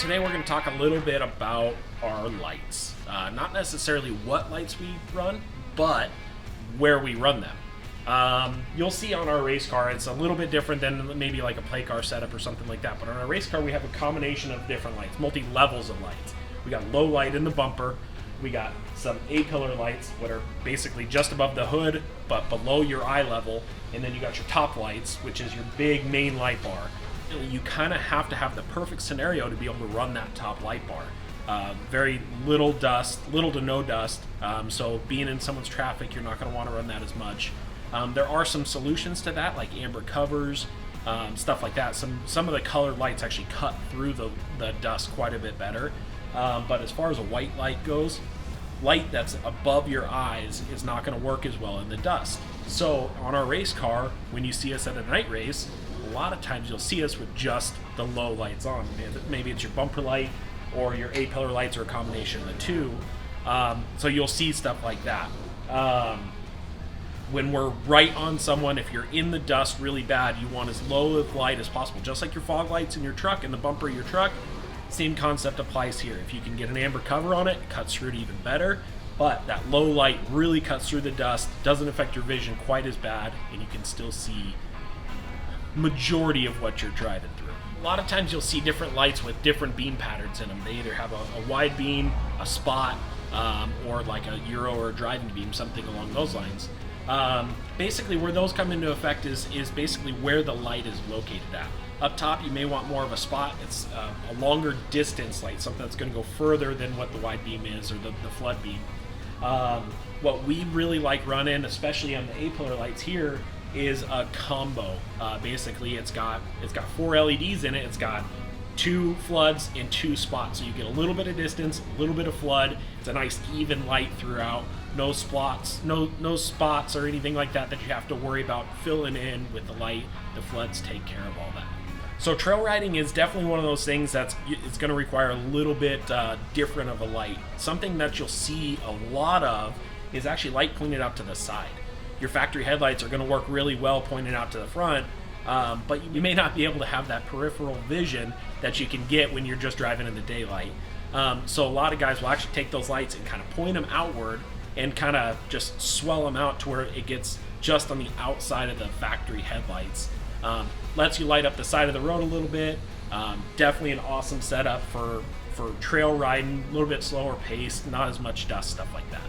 Today we're going to talk a little bit about our lights. Not necessarily what lights we run, but where we run them. You'll see on our race car, it's a little bit different than maybe like a play car setup or something like that, but on our race car we have a combination of different lights, multi-levels of lights. We got low light in the bumper, we got some A-pillar lights, what are basically just above the hood, but below your eye level, and then you got your top lights, which is your big main light bar. You kind of have to have the perfect scenario to be able to run that top light bar. Very little dust, little to no dust, so being in someone's traffic, you're not going to want to run that as much. There are some solutions to that, like amber covers, stuff like that. Some of the colored lights actually cut through the dust quite a bit better. But as far as a white light goes, light that's above your eyes is not going to work as well in the dust. So on our race car, when you see us at a night race, a lot of times you'll see us with just the low lights on. Maybe it's your bumper light or your A-pillar lights or a combination of the two. So you'll see stuff like that. When we're right on someone, if you're in the dust really bad, you want as low of light as possible. Just like your fog lights in your truck, in the bumper of your truck, same concept applies here. If you can get an amber cover on it, it cuts through it even better. But that low light really cuts through the dust, doesn't affect your vision quite as bad, and you can still see majority of what you're driving through. A lot of times you'll see different lights with different beam patterns in them. They either have a wide beam, a spot, or like a Euro or a driving beam, something along those lines. Basically where those come into effect is basically where the light is located at. Up top you may want more of a spot. It's a longer distance light, something that's going to go further than what the wide beam is or the flood beam. What we really like running, especially on the A-pillar lights here, is a combo. Basically it's got 4 LEDs in it. It's got 2 floods and 2 spots, so you get a little bit of distance, a little bit of flood. It's a nice even light throughout. No spots or anything like that you have to worry about filling in with the light. The floods take care of all that. So trail riding is definitely one of those things it's going to require a little bit different of a light. Something that you'll see a lot of is actually light pointed out to the side. Your factory headlights are going to work really well pointed out to the front, but you may not be able to have that peripheral vision that you can get when you're just driving in the daylight. So a lot of guys will actually take those lights and kind of point them outward and kind of just swell them out to where it gets just on the outside of the factory headlights. Lets you light up the side of the road a little bit. Definitely an awesome setup for trail riding, a little bit slower pace, not as much dust, stuff like that.